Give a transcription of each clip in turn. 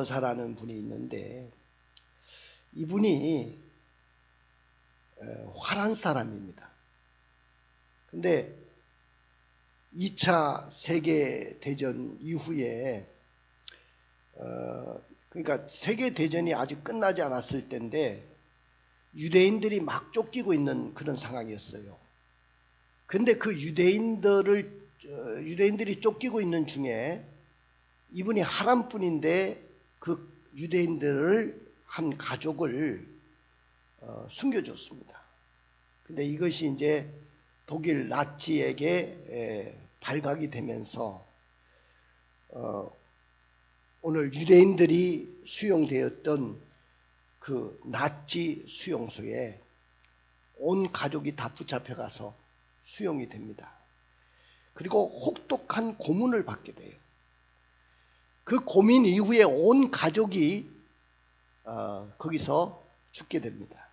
여사라는 분이 있는데 이분이 화란 사람입니다. 근데 2차 세계대전 이후에 그러니까 세계대전이 아직 끝나지 않았을 때인데 유대인들이 막 쫓기고 있는 그런 상황이었어요. 근데 그 유대인들이 쫓기고 있는 중에 이분이 하란뿐인데 그 유대인들을 한 가족을 숨겨줬습니다. 근데 이것이 이제 독일 나치에게 발각이 되면서 오늘 유대인들이 수용되었던 그 나치 수용소에 온 가족이 다 붙잡혀가서 수용이 됩니다. 그리고 혹독한 고문을 받게 돼요. 그 고민 이후에 온 가족이 거기서 죽게 됩니다.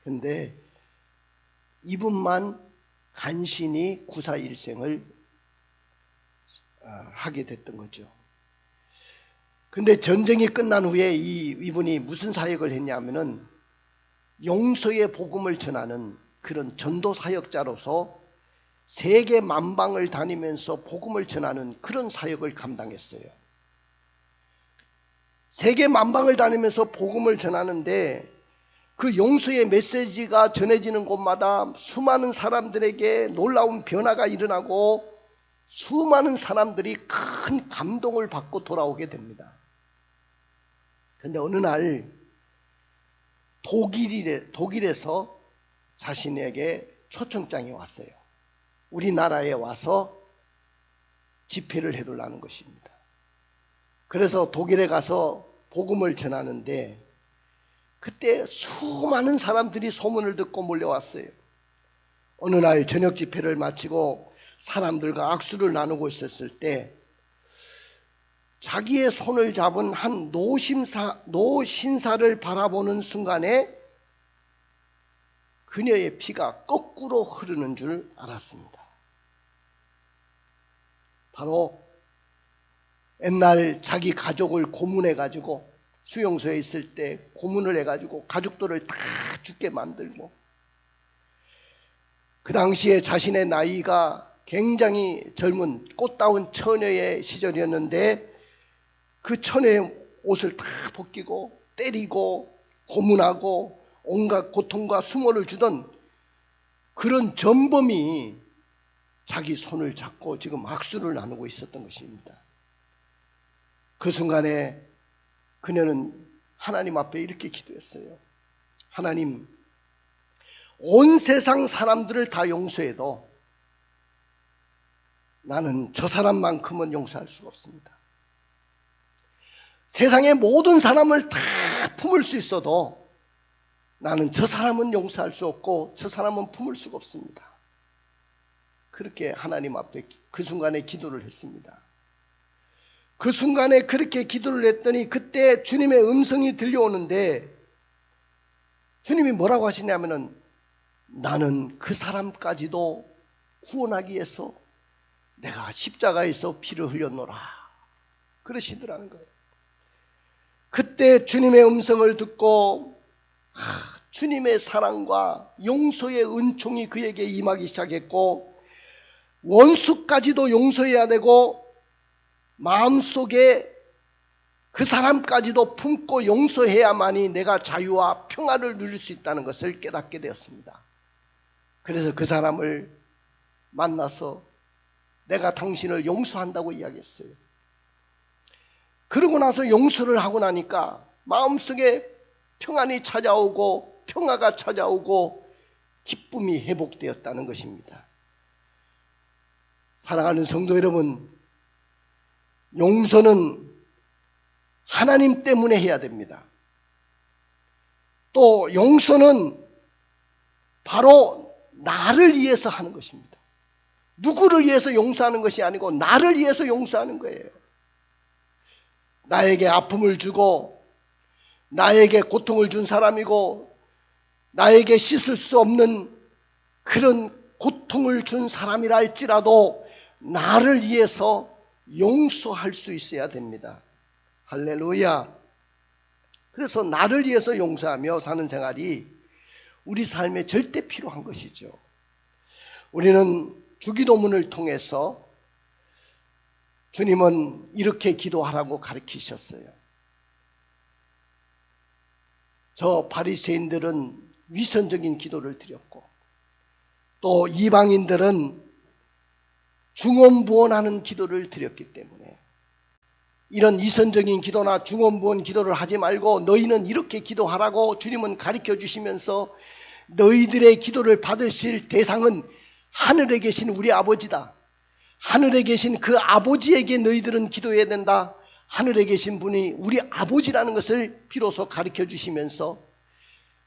그런데 이분만 간신히 구사일생을 하게 됐던 거죠. 근데 전쟁이 끝난 후에 이분이 무슨 사역을 했냐면은 용서의 복음을 전하는 그런 전도 사역자로서 세계 만방을 다니면서 복음을 전하는 그런 사역을 감당했어요. 세계 만방을 다니면서 복음을 전하는데 그 용서의 메시지가 전해지는 곳마다 수많은 사람들에게 놀라운 변화가 일어나고 수많은 사람들이 큰 감동을 받고 돌아오게 됩니다. 그런데 어느 날 독일에서 자신에게 초청장이 왔어요. 우리나라에 와서 집회를 해달라는 것입니다. 그래서 독일에 가서 복음을 전하는데 그때 수많은 사람들이 소문을 듣고 몰려왔어요. 어느 날 저녁 집회를 마치고 사람들과 악수를 나누고 있었을 때 자기의 손을 잡은 한 노신사를 바라보는 순간에 그녀의 피가 거꾸로 흐르는 줄 알았습니다. 바로 옛날 자기 가족을 고문해가지고 수용소에 있을 때 고문을 해가지고 가족들을 다 죽게 만들고 그 당시에 자신의 나이가 굉장히 젊은 꽃다운 처녀의 시절이었는데 그 처녀의 옷을 다 벗기고 때리고 고문하고 온갖 고통과 수모를 주던 그런 전범이 자기 손을 잡고 지금 악수를 나누고 있었던 것입니다. 그 순간에 그녀는 하나님 앞에 이렇게 기도했어요. 하나님, 온 세상 사람들을 다 용서해도 나는 저 사람만큼은 용서할 수가 없습니다. 세상의 모든 사람을 다 품을 수 있어도 나는 저 사람은 용서할 수 없고 저 사람은 품을 수가 없습니다. 그렇게 하나님 앞에 그 순간에 기도를 했습니다. 그 순간에 그렇게 기도를 했더니 그때 주님의 음성이 들려오는데 주님이 뭐라고 하시냐면은 나는 그 사람까지도 구원하기 위해서 내가 십자가에서 피를 흘렸노라 그러시더라는 거예요. 그때 주님의 음성을 듣고 주님의 사랑과 용서의 은총이 그에게 임하기 시작했고 원수까지도 용서해야 되고 마음속에 그 사람까지도 품고 용서해야만이 내가 자유와 평화를 누릴 수 있다는 것을 깨닫게 되었습니다. 그래서 그 사람을 만나서 내가 당신을 용서한다고 이야기했어요. 그러고 나서 용서를 하고 나니까 마음속에 평안이 찾아오고 평화가 찾아오고 기쁨이 회복되었다는 것입니다. 사랑하는 성도 여러분, 용서는 하나님 때문에 해야 됩니다. 또 용서는 바로 나를 위해서 하는 것입니다. 누구를 위해서 용서하는 것이 아니고 나를 위해서 용서하는 거예요. 나에게 아픔을 주고 나에게 고통을 준 사람이고 나에게 씻을 수 없는 그런 고통을 준 사람이라 할지라도 나를 위해서 용서할 수 있어야 됩니다. 할렐루야. 그래서 나를 위해서 용서하며 사는 생활이 우리 삶에 절대 필요한 것이죠. 우리는 주기도문을 통해서 주님은 이렇게 기도하라고 가르치셨어요. 저 바리새인들은 위선적인 기도를 드렸고 또 이방인들은 중언부언하는 기도를 드렸기 때문에 이런 이선적인 기도나 중언부언 기도를 하지 말고 너희는 이렇게 기도하라고 주님은 가르쳐 주시면서 너희들의 기도를 받으실 대상은 하늘에 계신 우리 아버지다. 하늘에 계신 그 아버지에게 너희들은 기도해야 된다. 하늘에 계신 분이 우리 아버지라는 것을 비로소 가르쳐 주시면서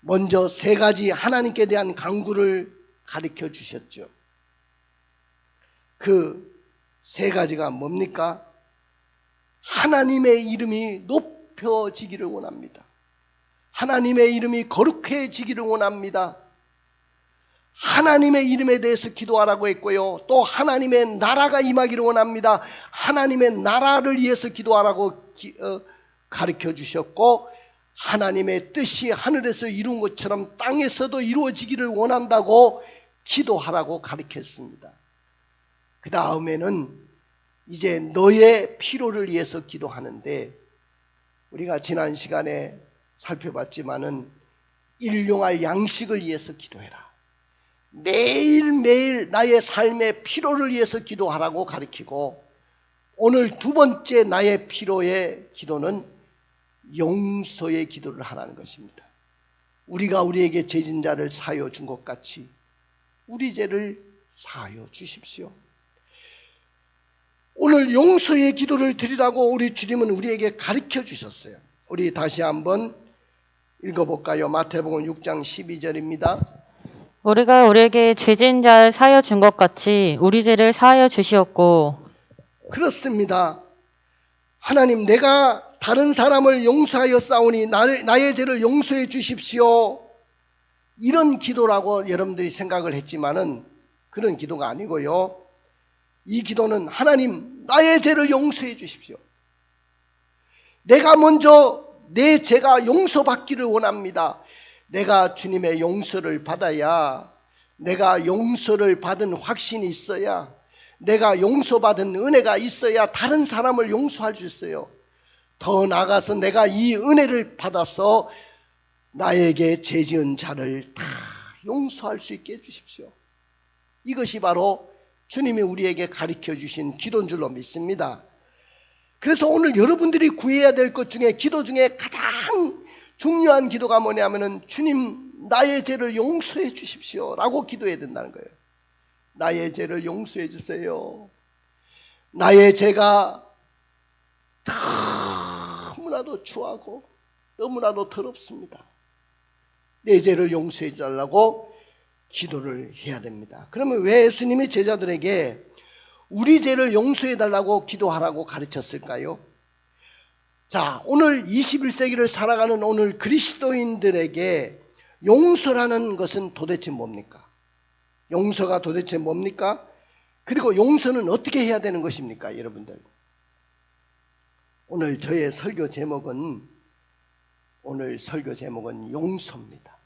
먼저 세 가지 하나님께 대한 간구를 가르쳐 주셨죠. 그 세 가지가 뭡니까? 하나님의 이름이 높여지기를 원합니다. 하나님의 이름이 거룩해지기를 원합니다. 하나님의 이름에 대해서 기도하라고 했고요. 또 하나님의 나라가 임하기를 원합니다. 하나님의 나라를 위해서 기도하라고 가르쳐 주셨고 하나님의 뜻이 하늘에서 이룬 것처럼 땅에서도 이루어지기를 원한다고 기도하라고 가르쳤습니다. 그 다음에는 이제 너의 필요를 위해서 기도하는데 우리가 지난 시간에 살펴봤지만은 일용할 양식을 위해서 기도해라. 매일매일 나의 삶의 필요를 위해서 기도하라고 가르치고 오늘 두 번째 나의 필요의 기도는 용서의 기도를 하라는 것입니다. 우리가 우리에게 죄진 자를 사하여 준 것 같이 우리 죄를 사하여 주십시오. 오늘 용서의 기도를 드리라고 우리 주님은 우리에게 가르쳐 주셨어요. 우리 다시 한번 읽어볼까요? 마태복음 6장 12절입니다. 우리가 우리에게 죄진 자를 사하여 준 것 같이 우리 죄를 사하여 주시었고. 그렇습니다. 하나님, 내가 다른 사람을 용서하여 싸우니 나의 죄를 용서해 주십시오. 이런 기도라고 여러분들이 생각을 했지만은 그런 기도가 아니고요. 이 기도는 하나님, 나의 죄를 용서해 주십시오. 내가 먼저 내 죄가 용서받기를 원합니다. 내가 주님의 용서를 받아야, 내가 용서를 받은 확신이 있어야, 내가 용서받은 은혜가 있어야 다른 사람을 용서할 수 있어요. 더 나아가서 내가 이 은혜를 받아서 나에게 죄 지은 자를 다 용서할 수 있게 해주십시오. 이것이 바로 주님이 우리에게 가르쳐 주신 기도인 줄로 믿습니다. 그래서 오늘 여러분들이 구해야 될 것 중에 기도 중에 가장 중요한 기도가 뭐냐면은 주님, 나의 죄를 용서해 주십시오 라고 기도해야 된다는 거예요. 나의 죄를 용서해 주세요. 나의 죄가 너무나도 추하고 너무나도 더럽습니다. 내 죄를 용서해 달라고 기도를 해야 됩니다. 그러면 왜 예수님이 제자들에게 우리 죄를 용서해 달라고 기도하라고 가르쳤을까요? 자, 오늘 21세기를 살아가는 오늘 그리스도인들에게 용서라는 것은 도대체 뭡니까? 용서가 도대체 뭡니까? 그리고 용서는 어떻게 해야 되는 것입니까, 여러분들? 오늘 저의 설교 제목은 용서입니다.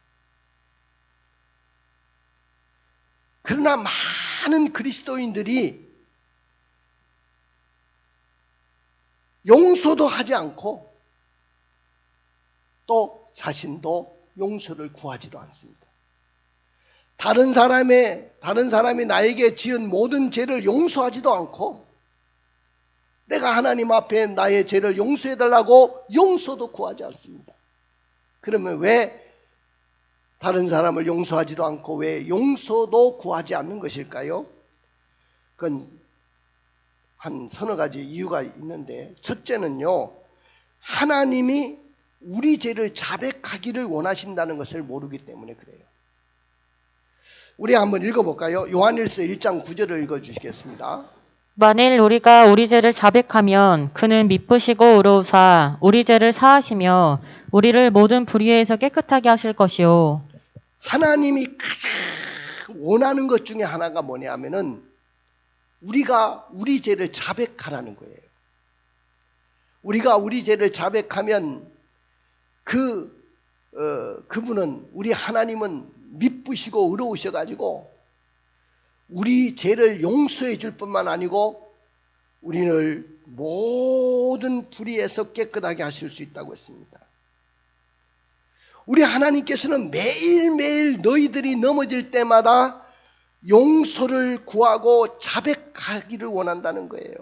그러나 많은 그리스도인들이 용서도 하지 않고 또 자신도 용서를 구하지도 않습니다. 다른 사람이 나에게 지은 모든 죄를 용서하지도 않고 내가 하나님 앞에 나의 죄를 용서해달라고 용서도 구하지 않습니다. 그러면 왜 다른 사람을 용서하지도 않고 왜 용서도 구하지 않는 것일까요? 그건 한 서너 가지 이유가 있는데, 첫째는요, 하나님이 우리 죄를 자백하기를 원하신다는 것을 모르기 때문에 그래요. 우리 한번 읽어볼까요? 요한일서 1장 9절을 읽어주시겠습니다. 만일 우리가 우리 죄를 자백하면 그는 미쁘시고 의로우사 우리 죄를 사하시며 우리를 모든 불의에서 깨끗하게 하실 것이요. 하나님이 가장 원하는 것 중에 하나가 뭐냐면은 우리가 우리 죄를 자백하라는 거예요. 우리가 우리 죄를 자백하면 그분은, 우리 하나님은 미쁘시고 의로우셔가지고 우리 죄를 용서해 줄 뿐만 아니고 우리를 모든 불의에서 깨끗하게 하실 수 있다고 했습니다. 우리 하나님께서는 매일매일 너희들이 넘어질 때마다 용서를 구하고 자백하기를 원한다는 거예요.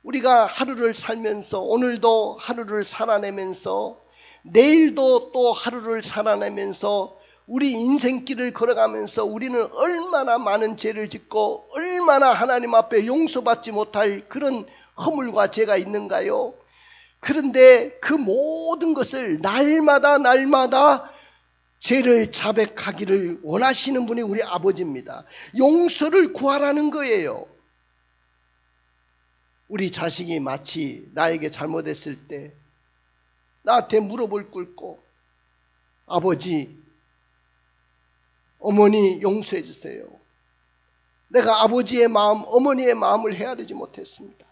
우리가 하루를 살면서, 오늘도 하루를 살아내면서 내일도 또 하루를 살아내면서 우리 인생길을 걸어가면서 우리는 얼마나 많은 죄를 짓고 얼마나 하나님 앞에 용서받지 못할 그런 허물과 죄가 있는가요? 그런데 그 모든 것을 날마다 죄를 자백하기를 원하시는 분이 우리 아버지입니다. 용서를 구하라는 거예요. 우리 자식이 마치 나에게 잘못했을 때 나한테 무릎을 꿇고 아버지, 어머니 용서해 주세요. 내가 아버지의 마음, 어머니의 마음을 헤아리지 못했습니다.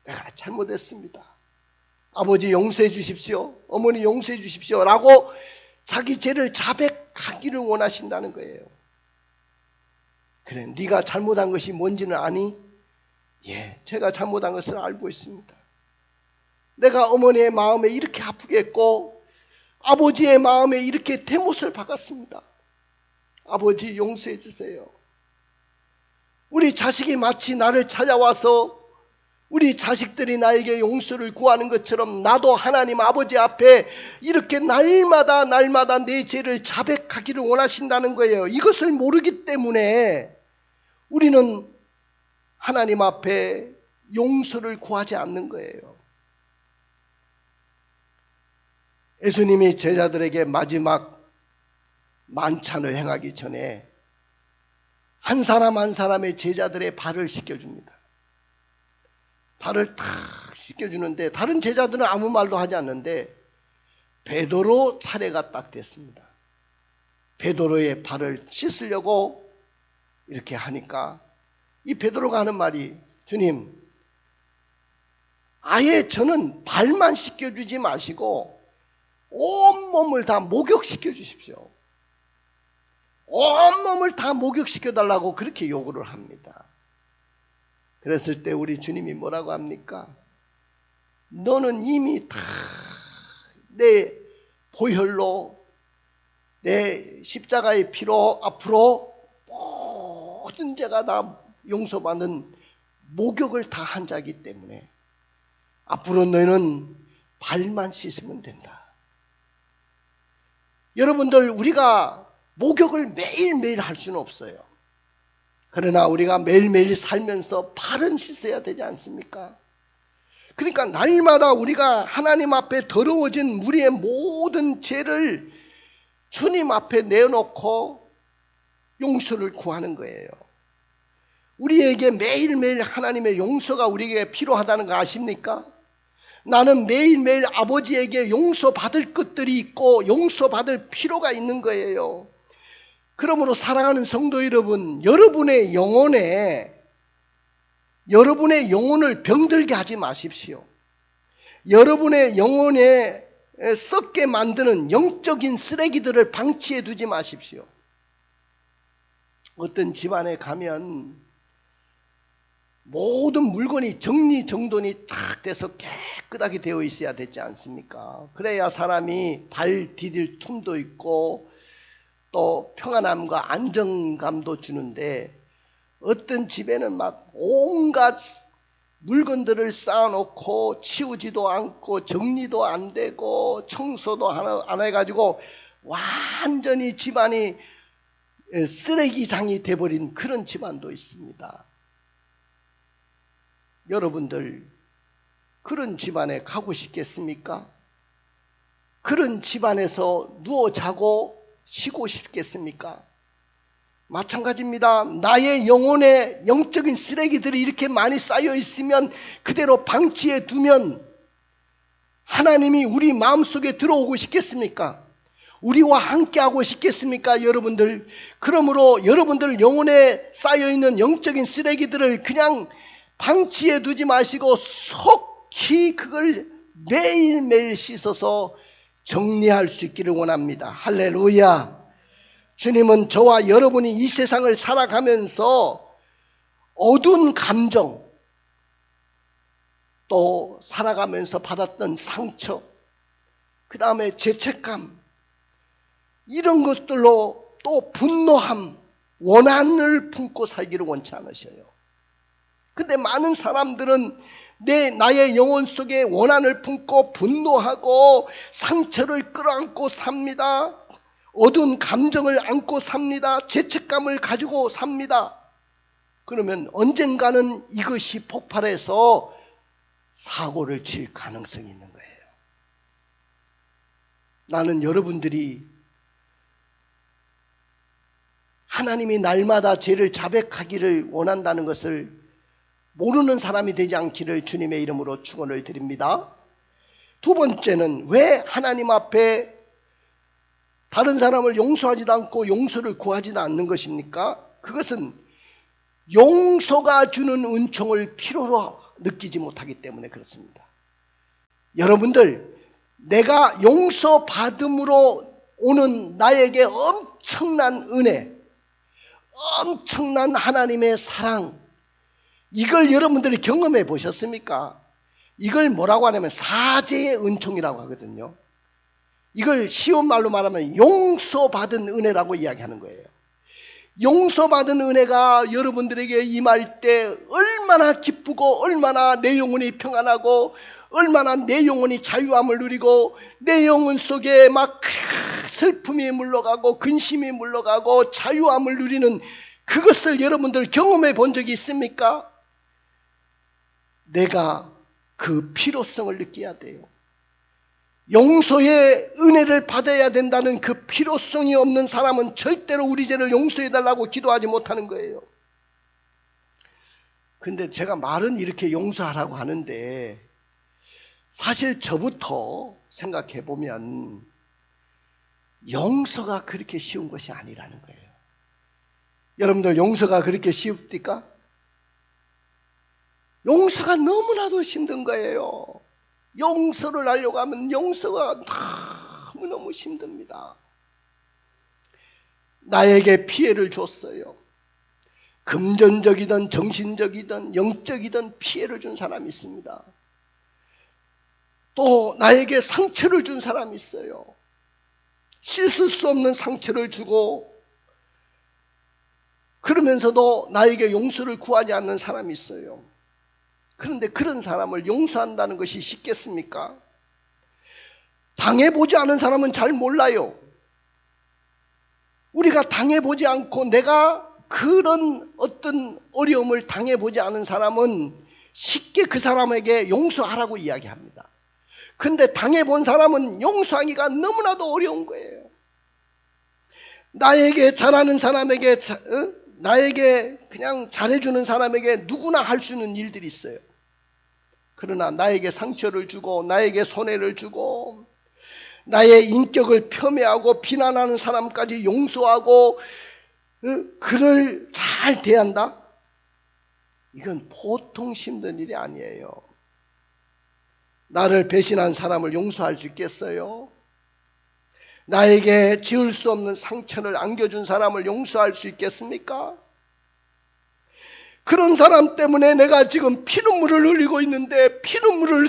내가 잘못했습니다. 아버지 용서해 주십시오. 어머니 용서해 주십시오. 라고 자기 죄를 자백하기를 원하신다는 거예요. 그래, 네가 잘못한 것이 뭔지는 아니? 예, 제가 잘못한 것을 알고 있습니다. 내가 어머니의 마음에 이렇게 아프게 했고 아버지의 마음에 이렇게 대못을 박았습니다. 아버지 용서해 주세요. 우리 자식이 마치 나를 찾아와서 우리 자식들이 나에게 용서를 구하는 것처럼 나도 하나님 아버지 앞에 이렇게 날마다 내 죄를 자백하기를 원하신다는 거예요. 이것을 모르기 때문에 우리는 하나님 앞에 용서를 구하지 않는 거예요. 예수님이 제자들에게 마지막 만찬을 행하기 전에 한 사람 한 사람의 제자들의 발을 씻겨줍니다. 발을 탁 씻겨주는데 다른 제자들은 아무 말도 하지 않는데 베드로 차례가 딱 됐습니다. 베드로의 발을 씻으려고 이렇게 하니까 이 베드로가 하는 말이, 주님, 아예 저는 발만 씻겨주지 마시고 온몸을 다 목욕시켜 주십시오. 온몸을 다 목욕시켜달라고 그렇게 요구를 합니다. 그랬을 때 우리 주님이 뭐라고 합니까? 너는 이미 다 내 보혈로, 내 십자가의 피로 앞으로 모든 죄가 다 용서받는 목욕을 다 한 자이기 때문에 앞으로 너희는 발만 씻으면 된다. 여러분들, 우리가 목욕을 매일매일 할 수는 없어요. 그러나 우리가 매일매일 살면서 발은 씻어야 되지 않습니까? 그러니까 날마다 우리가 하나님 앞에 더러워진 우리의 모든 죄를 주님 앞에 내놓고 용서를 구하는 거예요. 우리에게 매일매일 하나님의 용서가 우리에게 필요하다는 거 아십니까? 나는 매일매일 아버지에게 용서받을 것들이 있고 용서받을 필요가 있는 거예요. 그러므로 사랑하는 성도 여러분, 여러분의 영혼을 병들게 하지 마십시오. 여러분의 영혼에 썩게 만드는 영적인 쓰레기들을 방치해 두지 마십시오. 어떤 집안에 가면 모든 물건이 정리정돈이 딱 돼서 깨끗하게 되어 있어야 되지 않습니까? 그래야 사람이 발 디딜 틈도 있고 또 평안함과 안정감도 주는데, 어떤 집에는 막 온갖 물건들을 쌓아놓고 치우지도 않고 정리도 안 되고 청소도 안 해가지고 완전히 집안이 쓰레기장이 돼버린 그런 집안도 있습니다. 여러분들, 그런 집안에 가고 싶겠습니까? 그런 집안에서 누워 자고 쉬고 싶겠습니까? 마찬가지입니다. 나의 영혼에 영적인 쓰레기들이 이렇게 많이 쌓여 있으면 그대로 방치해 두면 하나님이 우리 마음속에 들어오고 싶겠습니까? 우리와 함께하고 싶겠습니까? 여러분들, 그러므로 여러분들 영혼에 쌓여있는 영적인 쓰레기들을 그냥 방치해 두지 마시고 속히 그걸 매일매일 씻어서 정리할 수 있기를 원합니다. 할렐루야. 주님은 저와 여러분이 이 세상을 살아가면서 어두운 감정, 또 살아가면서 받았던 상처, 그 다음에 죄책감, 이런 것들로 또 분노함, 원한을 품고 살기를 원치 않으셔요. 근데 많은 사람들은 나의 영혼 속에 원한을 품고 분노하고 상처를 끌어안고 삽니다. 어두운 감정을 안고 삽니다. 죄책감을 가지고 삽니다. 그러면 언젠가는 이것이 폭발해서 사고를 칠 가능성이 있는 거예요. 나는 여러분들이 하나님이 날마다 죄를 자백하기를 원한다는 것을 모르는 사람이 되지 않기를 주님의 이름으로 축원을 드립니다. 두 번째는 왜 하나님 앞에 다른 사람을 용서하지도 않고 용서를 구하지도 않는 것입니까? 그것은 용서가 주는 은총을 필요로 느끼지 못하기 때문에 그렇습니다. 여러분들, 내가 용서받음으로 오는 나에게 엄청난 은혜, 엄청난 하나님의 사랑, 이걸 여러분들이 경험해 보셨습니까? 이걸 뭐라고 하냐면 사죄의 은총이라고 하거든요. 이걸 쉬운 말로 말하면 용서받은 은혜라고 이야기하는 거예요. 용서받은 은혜가 여러분들에게 임할 때 얼마나 기쁘고 얼마나 내 영혼이 평안하고 얼마나 내 영혼이 자유함을 누리고 내 영혼 속에 막 슬픔이 물러가고 근심이 물러가고 자유함을 누리는 그것을 여러분들 경험해 본 적이 있습니까? 내가 그 필요성을 느껴야 돼요. 용서의 은혜를 받아야 된다는 그 필요성이 없는 사람은 절대로 우리 죄를 용서해달라고 기도하지 못하는 거예요. 근데 제가 말은 이렇게 용서하라고 하는데 사실 저부터 생각해 보면 용서가 그렇게 쉬운 것이 아니라는 거예요. 여러분들 용서가 그렇게 쉽습니까? 용서가 너무나도 힘든 거예요. 용서를 하려고 하면 용서가 너무너무 힘듭니다. 나에게 피해를 줬어요. 금전적이든 정신적이든 영적이든 피해를 준 사람이 있습니다. 또 나에게 상처를 준 사람이 있어요. 씻을 수 없는 상처를 주고 그러면서도 나에게 용서를 구하지 않는 사람이 있어요. 그런데 그런 사람을 용서한다는 것이 쉽겠습니까? 당해보지 않은 사람은 잘 몰라요. 우리가 당해보지 않고 내가 그런 어떤 어려움을 당해보지 않은 사람은 쉽게 그 사람에게 용서하라고 이야기합니다. 근데 당해본 사람은 용서하기가 너무나도 어려운 거예요. 나에게 잘하는 사람에게 나에게 그냥 잘해주는 사람에게 누구나 할 수 있는 일들이 있어요. 그러나 나에게 상처를 주고 나에게 손해를 주고 나의 인격을 폄훼하고 비난하는 사람까지 용서하고 그를 잘 대한다? 이건 보통 힘든 일이 아니에요. 나를 배신한 사람을 용서할 수 있겠어요? 나에게 지울 수 없는 상처를 안겨준 사람을 용서할 수 있겠습니까? 그런 사람 때문에 내가 지금 피눈물을 흘리고 있는데 피눈물을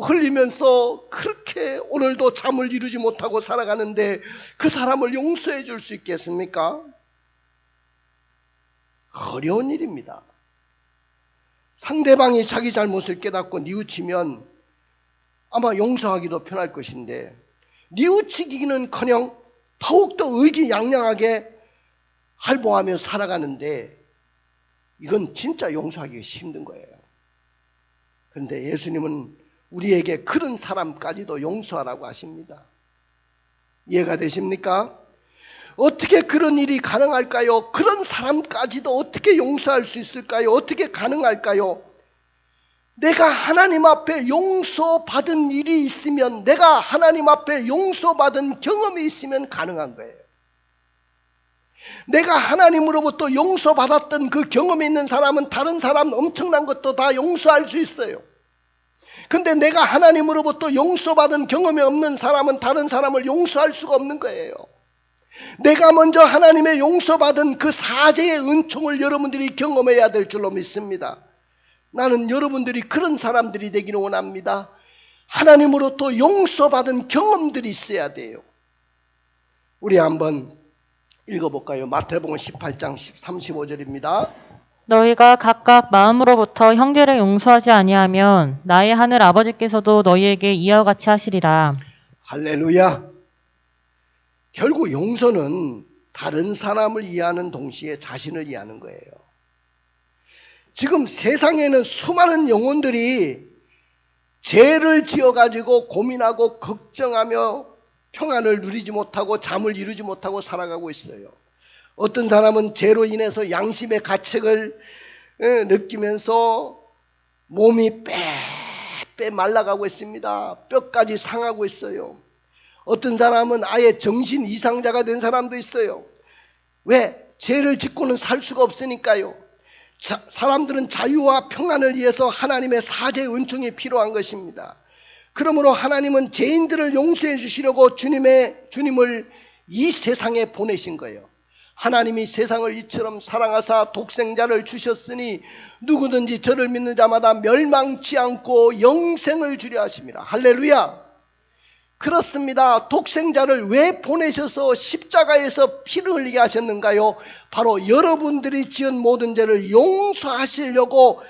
흘리면서 그렇게 오늘도 잠을 이루지 못하고 살아가는데 그 사람을 용서해 줄 수 있겠습니까? 어려운 일입니다. 상대방이 자기 잘못을 깨닫고 뉘우치면 아마 용서하기도 편할 것인데 뉘우치기는커녕 더욱더 의기양양하게 할보하며 살아가는데 이건 진짜 용서하기가 힘든 거예요. 그런데 예수님은 우리에게 그런 사람까지도 용서하라고 하십니다. 이해가 되십니까? 어떻게 그런 일이 가능할까요? 그런 사람까지도 어떻게 용서할 수 있을까요? 어떻게 가능할까요? 내가 하나님 앞에 용서받은 일이 있으면, 내가 하나님 앞에 용서받은 경험이 있으면 가능한 거예요. 내가 하나님으로부터 용서받았던 그 경험이 있는 사람은 다른 사람 엄청난 것도 다 용서할 수 있어요. 근데 내가 하나님으로부터 용서받은 경험이 없는 사람은 다른 사람을 용서할 수가 없는 거예요. 내가 먼저 하나님의 용서받은 그 사죄의 은총을 여러분들이 경험해야 될 줄로 믿습니다. 나는 여러분들이 그런 사람들이 되기를 원합니다. 하나님으로부터 용서받은 경험들이 있어야 돼요. 우리 한번 읽어볼까요? 마태복음 18장 35절입니다. 너희가 각각 마음으로부터 형제를 용서하지 아니하면 나의 하늘 아버지께서도 너희에게 이와 같이 하시리라. 할렐루야. 결국 용서는 다른 사람을 이해하는 동시에 자신을 이해하는 거예요. 지금 세상에는 수많은 영혼들이 죄를 지어가지고 고민하고 걱정하며 평안을 누리지 못하고 잠을 이루지 못하고 살아가고 있어요. 어떤 사람은 죄로 인해서 양심의 가책을 느끼면서 몸이 빼빼 말라가고 있습니다. 뼈까지 상하고 있어요. 어떤 사람은 아예 정신 이상자가 된 사람도 있어요. 왜? 죄를 짓고는 살 수가 없으니까요. 사람들은 자유와 평안을 위해서 하나님의 사죄 은총이 필요한 것입니다. 그러므로 하나님은 죄인들을 용서해 주시려고 주님을 이 세상에 보내신 거예요. 하나님이 세상을 이처럼 사랑하사 독생자를 주셨으니 누구든지 저를 믿는 자마다 멸망치 않고 영생을 주려 하심이라. 할렐루야. 그렇습니다. 독생자를 왜 보내셔서 십자가에서 피를 흘리게 하셨는가요? 바로 여러분들이 지은 모든 죄를 용서하시려고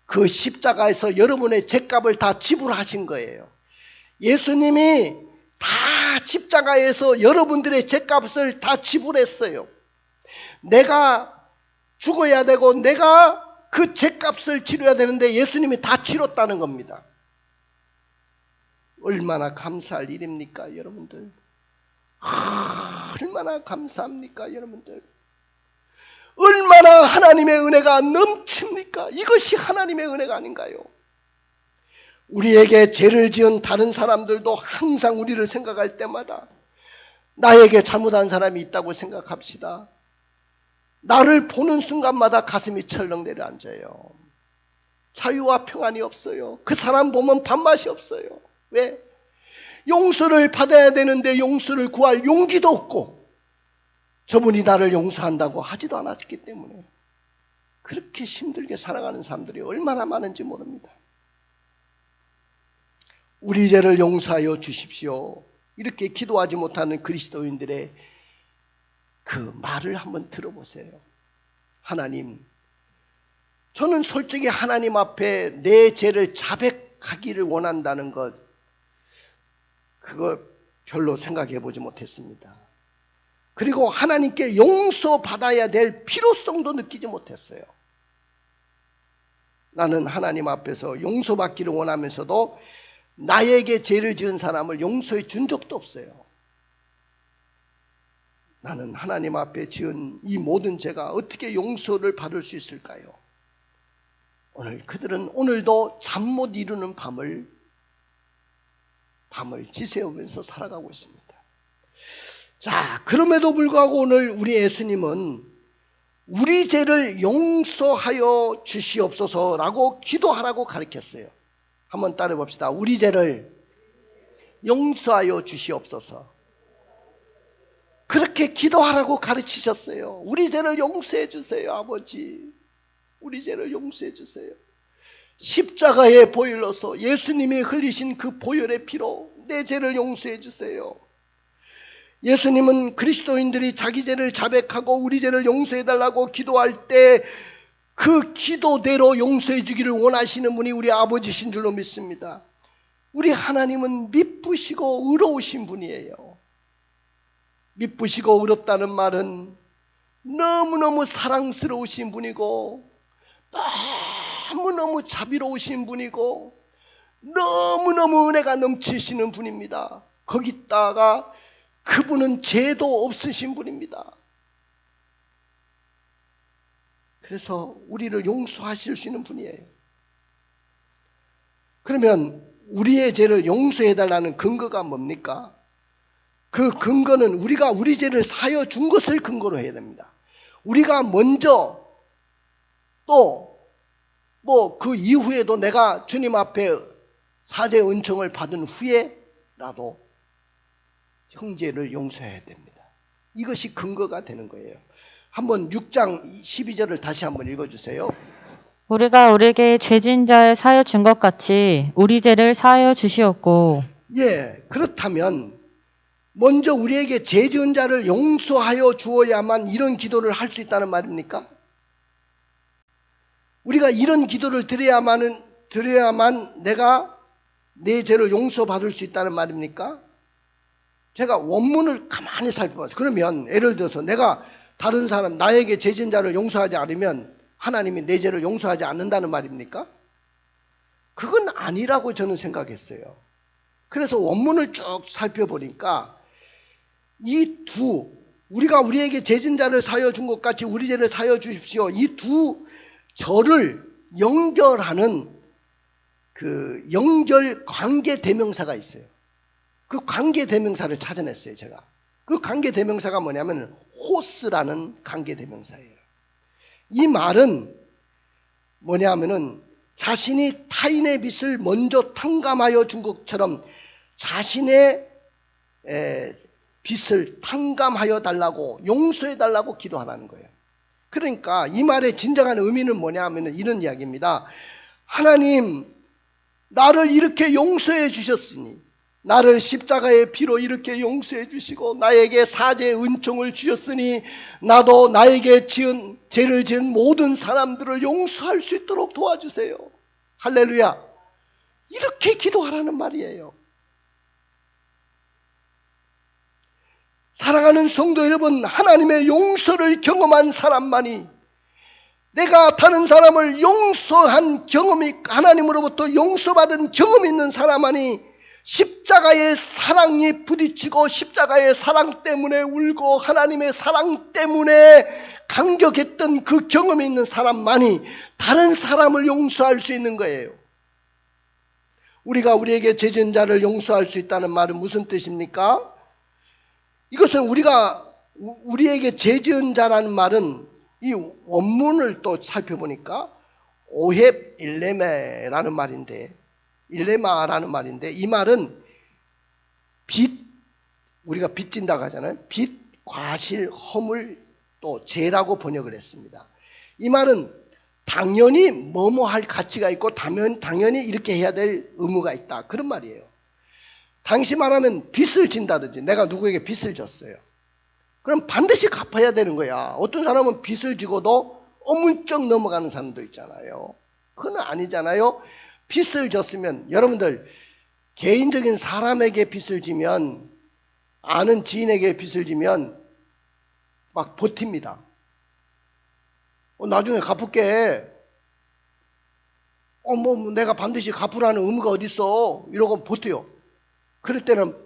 그 십자가에서 여러분의 죄값을 다 지불하신 거예요. 예수님이 다 십자가에서 여러분들의 죄값을 다 지불했어요. 내가 죽어야 되고 내가 그 죄값을 치러야 되는데 예수님이 다 치렀다는 겁니다. 얼마나 감사할 일입니까, 여러분들? 얼마나 감사합니까, 여러분들? 얼마나 하나님의 은혜가 넘칩니까? 이것이 하나님의 은혜가 아닌가요? 우리에게 죄를 지은 다른 사람들도 항상 우리를 생각할 때마다 나에게 잘못한 사람이 있다고 생각합시다. 나를 보는 순간마다 가슴이 철렁 내려앉아요. 자유와 평안이 없어요. 그 사람 보면 밥맛이 없어요. 왜? 용서를 받아야 되는데 용서를 구할 용기도 없고 저분이 나를 용서한다고 하지도 않았기 때문에 그렇게 힘들게 살아가는 사람들이 얼마나 많은지 모릅니다. 우리 죄를 용서하여 주십시오. 이렇게 기도하지 못하는 그리스도인들의 그 말을 한번 들어보세요. 하나님, 저는 솔직히 하나님 앞에 내 죄를 자백하기를 원한다는 것, 그거 별로 생각해 보지 못했습니다. 그리고 하나님께 용서받아야 될 필요성도 느끼지 못했어요. 나는 하나님 앞에서 용서받기를 원하면서도 나에게 죄를 지은 사람을 용서해 준 적도 없어요. 나는 하나님 앞에 지은 이 모든 죄가 어떻게 용서를 받을 수 있을까요? 그들은 오늘도 잠 못 이루는 밤을 지새우면서 살아가고 있습니다. 자, 그럼에도 불구하고 오늘 우리 예수님은 우리 죄를 용서하여 주시옵소서라고 기도하라고 가르쳤어요. 한번 따라 봅시다. 우리 죄를 용서하여 주시옵소서. 그렇게 기도하라고 가르치셨어요. 우리 죄를 용서해 주세요, 아버지. 우리 죄를 용서해 주세요. 십자가의 보혈로서 예수님이 흘리신 그 보혈의 피로 내 죄를 용서해 주세요. 예수님은 그리스도인들이 자기 죄를 자백하고 우리 죄를 용서해 달라고 기도할 때 그 기도대로 용서해 주기를 원하시는 분이 우리 아버지신 줄로 믿습니다. 우리 하나님은 미쁘시고 의로우신 분이에요. 미쁘시고 의롭다는 말은 너무너무 사랑스러우신 분이고 너무너무 자비로우신 분이고 너무너무 은혜가 넘치시는 분입니다. 거기다가 그분은 죄도 없으신 분입니다. 그래서 우리를 용서하실 수 있는 분이에요. 그러면 우리의 죄를 용서해달라는 근거가 뭡니까? 그 근거는 우리가 우리 죄를 사여 준 것을 근거로 해야 됩니다. 우리가 먼저 또 그 이후에도 내가 주님 앞에 사죄 은총을 받은 후에라도 형제를 용서해야 됩니다. 이것이 근거가 되는 거예요. 한번 6장 12절을 다시 한번 읽어주세요. 우리가 우리에게 죄진 자를 사하여 준 것 같이 우리 죄를 사하여 주시었고. 예, 그렇다면 먼저 우리에게 죄 지은 자를 용서하여 주어야만 이런 기도를 할 수 있다는 말입니까? 우리가 이런 기도를 드려야만 내가 내 죄를 용서받을 수 있다는 말입니까? 제가 원문을 가만히 살펴봤어요. 그러면 예를 들어서 내가 다른 사람, 나에게 죄 지은 자를 용서하지 않으면 하나님이 내 죄를 용서하지 않는다는 말입니까? 그건 아니라고 저는 생각했어요. 그래서 원문을 쭉 살펴보니까 우리가 우리에게 죄 지은 자를 사하여 준 것 같이 우리 죄를 사하여 주십시오. 이 두 절을 연결하는 그 연결 관계 대명사가 있어요. 그 관계 대명사를 찾아냈어요, 제가. 그 관계 대명사가 뭐냐면 호스라는 관계 대명사예요. 이 말은 뭐냐면은 자신이 타인의 빚을 먼저 탕감하여 준 것처럼 자신의 빚을 탕감하여 달라고, 용서해 달라고 기도하라는 거예요. 그러니까 이 말의 진정한 의미는 뭐냐면은 이런 이야기입니다. 하나님, 나를 이렇게 용서해 주셨으니, 나를 십자가의 피로 이렇게 용서해 주시고 나에게 사죄의 은총을 주셨으니 나도 나에게 죄를 지은 모든 사람들을 용서할 수 있도록 도와주세요. 할렐루야. 이렇게 기도하라는 말이에요. 사랑하는 성도 여러분, 하나님의 용서를 경험한 사람만이, 내가 다른 사람을 용서한 경험이, 하나님으로부터 용서받은 경험이 있는 사람만이 십자가의 사랑이 부딪히고 십자가의 사랑 때문에 울고 하나님의 사랑 때문에 감격했던 그 경험이 있는 사람만이 다른 사람을 용서할 수 있는 거예요. 우리가 우리에게 죄 지은 자를 용서할 수 있다는 말은 무슨 뜻입니까? 이것은 우리에게 죄 지은 자라는 말은 이 원문을 또 살펴보니까 오헵 일레마라는 말인데 이 말은 우리가 빚진다고 하잖아요. 빚, 과실, 허물, 또 죄라고 번역을 했습니다. 이 말은 당연히 뭐뭐 할 가치가 있고 당연히 이렇게 해야 될 의무가 있다, 그런 말이에요. 당시 말하면 빚을 진다든지 내가 누구에게 빚을 졌어요. 그럼 반드시 갚아야 되는 거야. 어떤 사람은 빚을 지고도 어물쩍 넘어가는 사람도 있잖아요. 그건 아니잖아요. 빚을 졌으면, 여러분들 개인적인 사람에게 빚을 지면, 아는 지인에게 빚을 지면 막 버팁니다. 나중에 갚을게. 내가 반드시 갚으라는 의무가 어딨어. 이러고 버텨요. 그럴 때는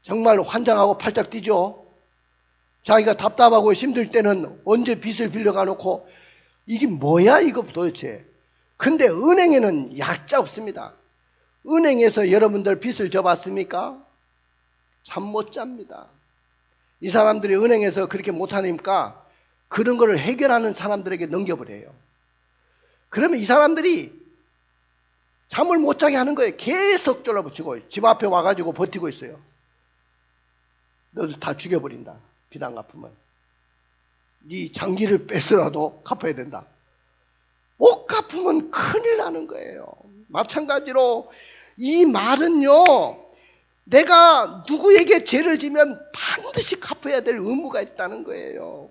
정말 환장하고 팔짝 뛰죠. 자기가 답답하고 힘들 때는 언제 빚을 빌려가 놓고 이게 뭐야 이거 도대체. 근데 은행에는 약자 없습니다. 은행에서 여러분들 빚을 져봤습니까? 잠 못 잡니다. 이 사람들이 은행에서 그렇게 못하니까 그런 거를 해결하는 사람들에게 넘겨버려요. 그러면 이 사람들이 잠을 못 자게 하는 거예요. 계속 쫄라붙이고 집 앞에 와가지고 버티고 있어요. 너들 다 죽여버린다. 빚 안 갚으면. 네 장기를 뺏어라도 갚아야 된다. 못 갚으면 큰일 나는 거예요. 마찬가지로 이 말은요, 내가 누구에게 죄를 지면 반드시 갚아야 될 의무가 있다는 거예요.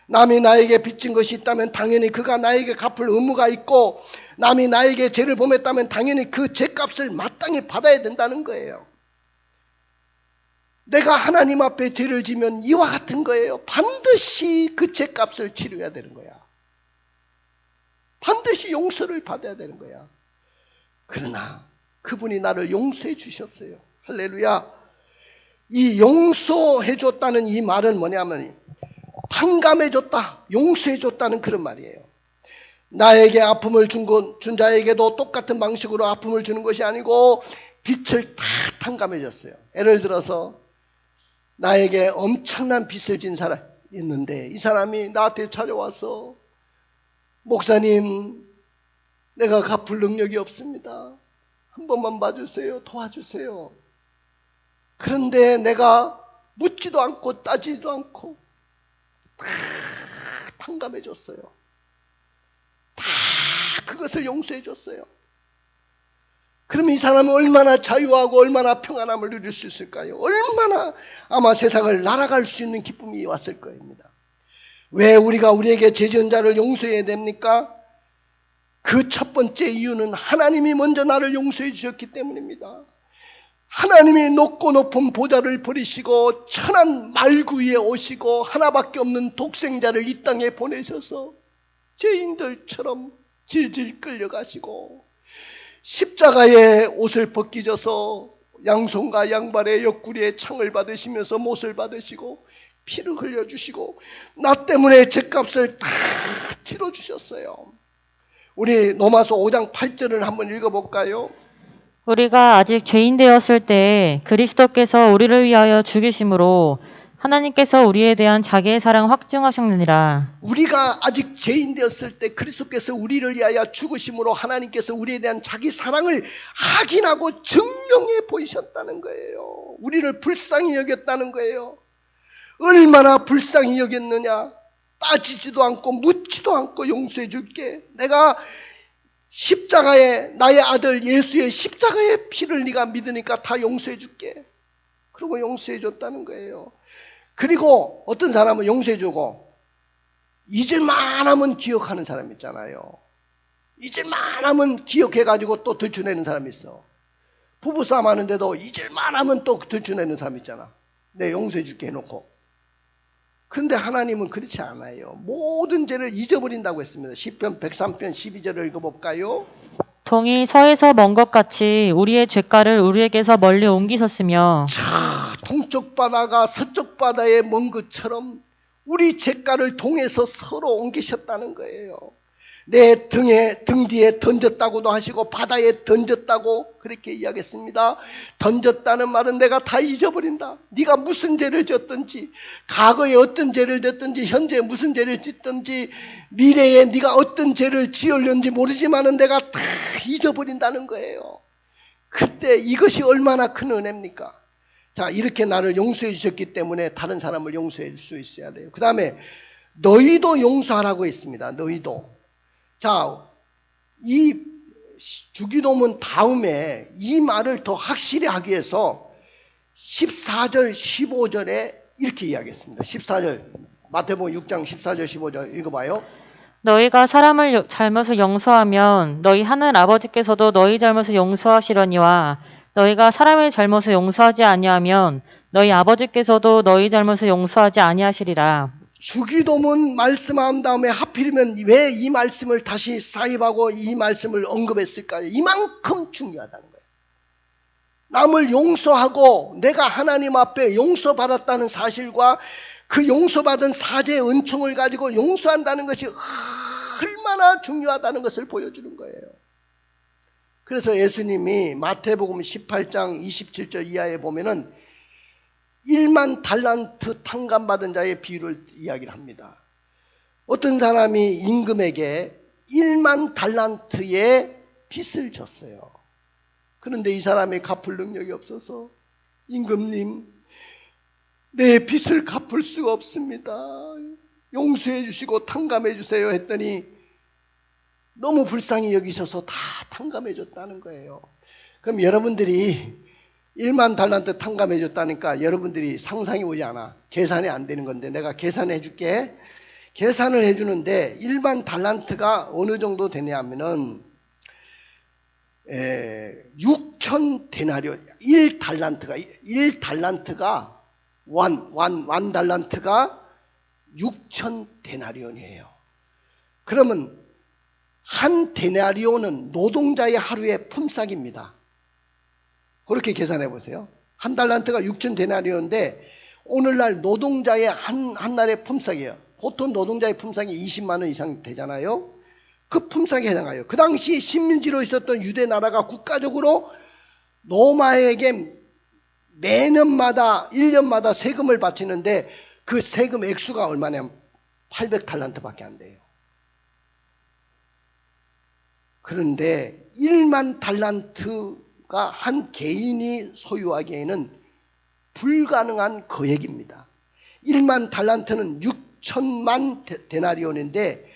남이 나에게 빚진 것이 있다면 당연히 그가 나에게 갚을 의무가 있고, 남이 나에게 죄를 범했다면 당연히 그 죄값을 마땅히 받아야 된다는 거예요. 내가 하나님 앞에 죄를 지면 이와 같은 거예요. 반드시 그 죄값을 치러야 되는 거야. 반드시 용서를 받아야 되는 거야. 그러나 그분이 나를 용서해 주셨어요. 할렐루야. 이 용서해 줬다는 이 말은 뭐냐면 탕감해 줬다, 용서해 줬다는 그런 말이에요. 나에게 아픔을 준 자에게도 똑같은 방식으로 아픔을 주는 것이 아니고 빚을 다 탕감해 줬어요. 예를 들어서 나에게 엄청난 빚을 진 사람이 있는데 이 사람이 나한테 찾아와서 목사님, 내가 갚을 능력이 없습니다. 한 번만 봐주세요. 도와주세요. 그런데 내가 묻지도 않고 따지지도 않고 다 탕감해 줬어요. 다 그것을 용서해 줬어요. 그럼 이 사람은 얼마나 자유하고 얼마나 평안함을 누릴 수 있을까요? 얼마나 아마 세상을 날아갈 수 있는 기쁨이 왔을 겁니다. 왜 우리가 우리에게 죄 지은 자를 용서해야 됩니까? 그 첫 번째 이유는 하나님이 먼저 나를 용서해 주셨기 때문입니다. 하나님이 높고 높은 보좌를 버리시고 천한 말구 위에 오시고 하나밖에 없는 독생자를 이 땅에 보내셔서 죄인들처럼 질질 끌려가시고 십자가에 옷을 벗기셔서 양손과 양발에 옆구리에 창을 받으시면서 못을 받으시고 피를 흘려주시고 나 때문에 죄값을 다 치러주셨어요. 우리 로마서 5장 8절을 한번 읽어볼까요? 우리가 아직 죄인 되었을 때 그리스도께서 우리를 위하여 죽이심으로 하나님께서 우리에 대한 자기의 사랑 확증하셨느니라. 우리가 아직 죄인 되었을 때 그리스도께서 우리를 위하여 죽으심으로 하나님께서 우리에 대한 자기 사랑을 확인하고 증명해 보이셨다는 거예요. 우리를 불쌍히 여겼다는 거예요. 얼마나 불쌍히 여겼느냐. 따지지도 않고 묻지도 않고 용서해 줄게. 내가 십자가에 나의 아들 예수의 십자가의 피를 네가 믿으니까 다 용서해 줄게. 그리고 용서해 줬다는 거예요. 그리고 어떤 사람은 용서해 주고 잊을만 하면 기억하는 사람 있잖아요. 잊을만 하면 기억해가지고 또 들춰내는 사람이 있어. 부부싸움 하는데도 잊을만 하면 또 들춰내는 사람 있잖아. 내 용서해 줄게 해놓고. 근데 하나님은 그렇지 않아요. 모든 죄를 잊어버린다고 했습니다. 시편 103편 12절을 읽어볼까요? 동이 서에서 먼 것 같이 우리의 죄가를 우리에게서 멀리 옮기셨으며 자, 동쪽 바다가 서쪽 바다에 먼 것처럼 우리 죄가를 동에서 서로 옮기셨다는 거예요. 내 등 뒤에 던졌다고도 하시고 바다에 던졌다고 그렇게 이야기했습니다. 던졌다는 말은 내가 다 잊어버린다. 네가 무슨 죄를 졌든지 과거에 어떤 죄를 졌든지 현재 무슨 죄를 짓든지 미래에 네가 어떤 죄를 지으려는지 모르지만은 내가 다 잊어버린다는 거예요. 그때 이것이 얼마나 큰 은혜입니까? 자, 이렇게 나를 용서해 주셨기 때문에 다른 사람을 용서해 줄 수 있어야 돼요. 그 다음에 너희도 용서하라고 했습니다. 너희도. 자, 이 주기도문 다음에 이 말을 더 확실히 하기 위해서 14절 15절에 이렇게 이야기했습니다. 14절 마태복음 6장 14절 15절 읽어봐요. 너희가 사람을 잘못을 용서하면 너희 하늘 아버지께서도 너희 잘못을 용서하시려니와 너희가 사람의 잘못을 용서하지 아니하면 너희 아버지께서도 너희 잘못을 용서하지 아니하시리라. 주기도문 말씀한 다음에 하필이면 왜 이 말씀을 다시 사입하고 이 말씀을 언급했을까요? 이만큼 중요하다는 거예요. 남을 용서하고 내가 하나님 앞에 용서받았다는 사실과 그 용서받은 사죄의 은총을 가지고 용서한다는 것이 얼마나 중요하다는 것을 보여주는 거예요. 그래서 예수님이 마태복음 18장 27절 이하에 보면은 1만 달란트 탕감받은 자의 비유를 이야기를 합니다. 어떤 사람이 임금에게 1만 달란트의 빚을 졌어요. 그런데 이 사람이 갚을 능력이 없어서 임금님, 내 빚을 갚을 수가 없습니다. 용서해 주시고 탕감해 주세요 했더니 너무 불쌍히 여기셔서 다 탕감해 줬다는 거예요. 그럼 여러분들이 1만 달란트 탕감해 줬다니까 여러분들이 상상이 오지 않아. 계산이 안 되는 건데 내가 계산해 줄게. 계산을 해 주는데 1만 달란트가 어느 정도 되냐 하면은 6천 데나리오 1달란트가 완 달란트가 6천 데나리온이에요. 그러면 한 데나리온은 노동자의 하루의 품삯입니다. 그렇게 계산해 보세요. 한 달란트가 6천 데나리온인데 오늘날 노동자의 한 날의 품삯이에요. 보통 노동자의 품삯이 20만 원 이상 되잖아요. 그 품삯에 해당해요. 그 당시 식민지로 있었던 유대 나라가 국가적으로 로마에게 매년마다 1년마다 세금을 바치는데 그 세금 액수가 얼마냐면 800달란트밖에 안 돼요. 그런데 1만 달란트 달란트가 한 개인이 소유하기에는 불가능한 거액입니다. 1만 달란트는 6천만 데나리온인데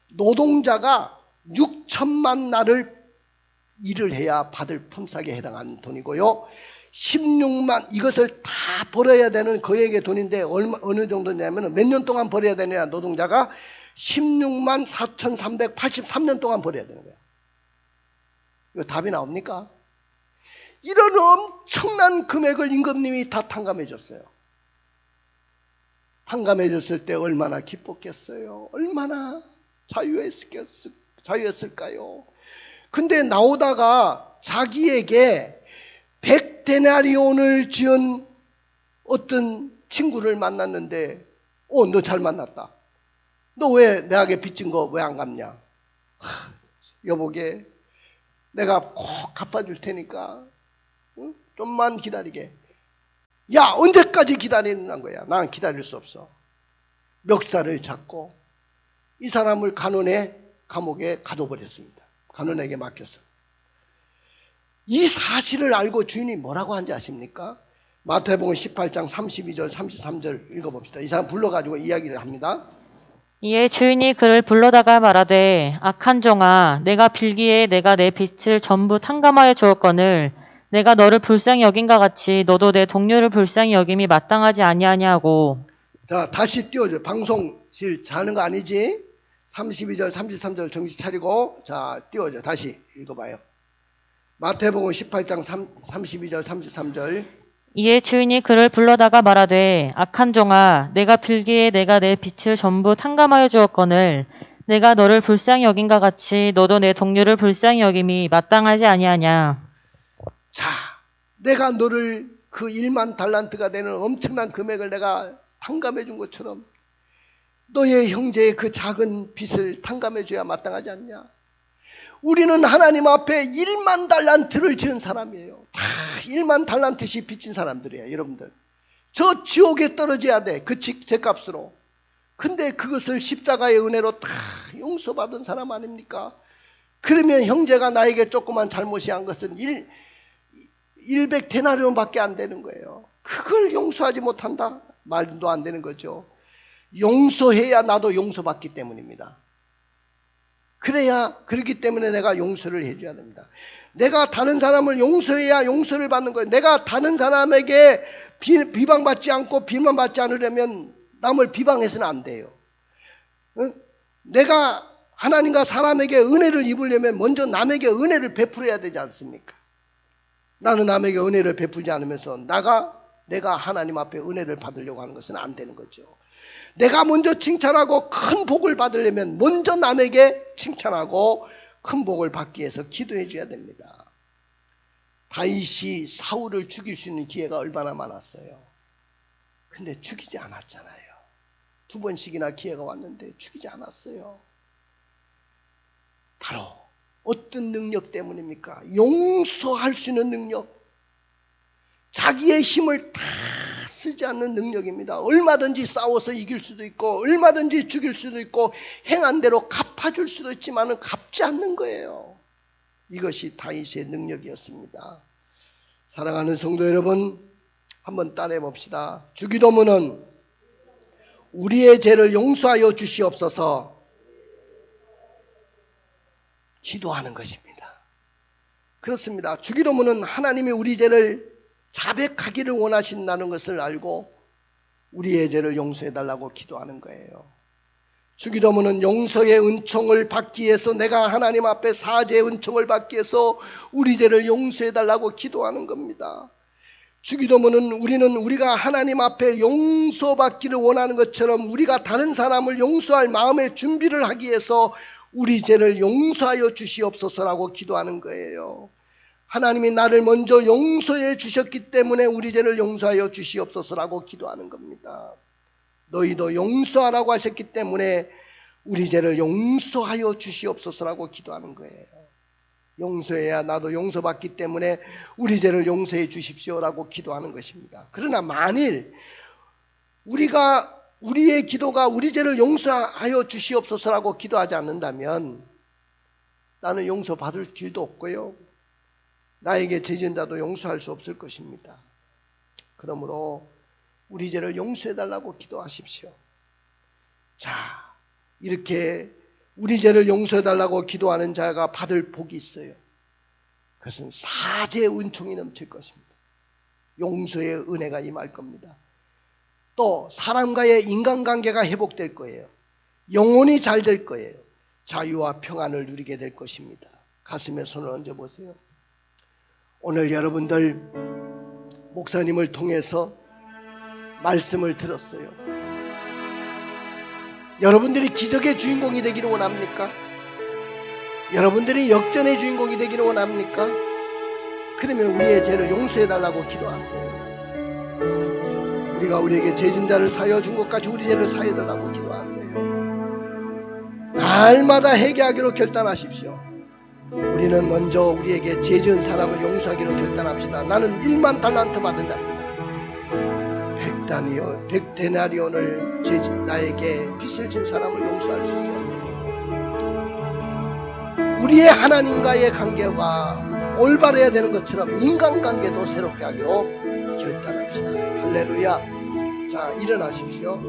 노동자가 6천만 날을 일을 해야 받을 품삯에 해당하는 돈이고요. 16만, 이것을 다 벌어야 되는 거액의 돈인데 어느 정도냐면 몇 년 동안 벌어야 되느냐, 노동자가 16만 4,383년 동안 벌어야 되는 거야. 이거 답이 나옵니까? 이런 엄청난 금액을 임금님이 다 탕감해 줬어요. 탕감해 줬을 때 얼마나 기뻤겠어요. 얼마나 자유했을까요? 근데 나오다가 자기에게 100데나리온을 지은 어떤 친구를 만났는데, 너 잘 만났다. 너 왜 내게 빚진 거 왜 안 갚냐? 여보게, 내가 꼭 갚아줄 테니까 좀만 기다리게. 야, 언제까지 기다리는 거야? 난 기다릴 수 없어. 멱살을 잡고 이 사람을 감옥에 가둬버렸습니다. 간원에게 맡겼어. 이 사실을 알고 주인이 뭐라고 한지 아십니까? 마태복음 18장 32절 33절 읽어봅시다. 이 사람 불러가지고 이야기를 합니다. 이에 주인이 그를 불러다가 말하되 악한 종아 내가 빌기에 내가 내 빚을 전부 탕감하여 주었거늘 내가 너를 불쌍히 여긴과 같이 너도 내 동료를 불쌍히 여김이 마땅하지 아니하냐고. 자, 다시 띄워줘. 방송실 자는 거 아니지? 32절 33절 정신 차리고 자 띄워줘. 다시 읽어봐요. 마태복음 18장 32절 33절. 이에 주인이 그를 불러다가 말하되 악한 종아 내가 빌기에 내가 내 빚을 전부 탕감하여 주었거늘 내가 너를 불쌍히 여긴과 같이 너도 내 동료를 불쌍히 여김이 마땅하지 아니하냐. 자, 내가 너를 그 1만 달란트가 되는 엄청난 금액을 내가 탕감해 준 것처럼 너의 형제의 그 작은 빚을 탕감해 줘야 마땅하지 않냐. 우리는 하나님 앞에 1만 달란트를 지은 사람이에요. 다 1만 달란트씩 빚진 사람들이에요. 여러분들 저 지옥에 떨어져야 돼. 그 죄값으로. 근데 그것을 십자가의 은혜로 다 용서받은 사람 아닙니까? 그러면 형제가 나에게 조그만 잘못이 한 것은 100데나리온 밖에 안 되는 거예요. 그걸 용서하지 못한다? 말도 안 되는 거죠. 용서해야 나도 용서받기 때문입니다. 그렇기 때문에 내가 용서를 해줘야 됩니다. 내가 다른 사람을 용서해야 용서를 받는 거예요. 내가 다른 사람에게 비방받지 않고 비난받지 않으려면 남을 비방해서는 안 돼요. 내가 하나님과 사람에게 은혜를 입으려면 먼저 남에게 은혜를 베풀어야 되지 않습니까? 나는 남에게 은혜를 베풀지 않으면서 내가 하나님 앞에 은혜를 받으려고 하는 것은 안 되는 거죠. 내가 먼저 칭찬하고 큰 복을 받으려면 먼저 남에게 칭찬하고 큰 복을 받기 위해서 기도해 줘야 됩니다. 다윗이 사울을 죽일 수 있는 기회가 얼마나 많았어요. 근데 죽이지 않았잖아요. 2번씩이나 기회가 왔는데 죽이지 않았어요. 바로 어떤 능력 때문입니까? 용서할 수 있는 능력. 자기의 힘을 다 쓰지 않는 능력입니다. 얼마든지 싸워서 이길 수도 있고 얼마든지 죽일 수도 있고 행한 대로 갚아줄 수도 있지만 갚지 않는 거예요. 이것이 다윗의 능력이었습니다. 사랑하는 성도 여러분, 한번 따라해 봅시다. 주기도문은 우리의 죄를 용서하여 주시옵소서 기도하는 것입니다. 그렇습니다. 주기도문은 하나님이 우리 죄를 자백하기를 원하신다는 것을 알고 우리의 죄를 용서해달라고 기도하는 거예요. 주기도문은 용서의 은총을 받기 위해서 내가 하나님 앞에 사죄의 은총을 받기 위해서 우리 죄를 용서해달라고 기도하는 겁니다. 주기도문은 우리가 하나님 앞에 용서받기를 원하는 것처럼 우리가 다른 사람을 용서할 마음의 준비를 하기 위해서 우리 죄를 용서하여 주시옵소서라고 기도하는 거예요. 하나님이 나를 먼저 용서해 주셨기 때문에 우리 죄를 용서하여 주시옵소서라고 기도하는 겁니다. 너희도 용서하라고 하셨기 때문에 우리 죄를 용서하여 주시옵소서라고 기도하는 거예요. 용서해야 나도 용서받기 때문에 우리 죄를 용서해 주십시오라고 기도하는 것입니다. 그러나 만일 우리의 기도가 우리 죄를 용서하여 주시옵소서라고 기도하지 않는다면 나는 용서받을 길도 없고요. 나에게 죄 지은 자도 용서할 수 없을 것입니다. 그러므로 우리 죄를 용서해 달라고 기도하십시오. 자, 이렇게 우리 죄를 용서해 달라고 기도하는 자가 받을 복이 있어요. 그것은 사죄의 은총이 넘칠 것입니다. 용서의 은혜가 임할 겁니다. 또 사람과의 인간관계가 회복될 거예요. 영혼이 잘 될 거예요. 자유와 평안을 누리게 될 것입니다. 가슴에 손을 얹어 보세요. 오늘 여러분들 목사님을 통해서 말씀을 들었어요. 여러분들이 기적의 주인공이 되기를 원합니까? 여러분들이 역전의 주인공이 되기를 원합니까? 그러면 우리의 죄를 용서해 달라고 기도하세요. 우리가 우리에게 죄 진 자를 사하여 준 것 같이 우리 죄를 사하여 달라고 기도하세요. 날마다 회개하기로 결단하십시오. 우리는 먼저 우리에게 죄 지은 사람을 용서하기로 결단합시다. 나는 1만 달란트 받은 자입니다. 100데나리온을 나에게 빚을 진 사람을 용서할 수 있어야 돼요. 우리의 하나님과의 관계가 올바르야 되는 것처럼 인간관계도 새롭게 하기로 결단합시다. 할렐루야. 자, 일어나십시오.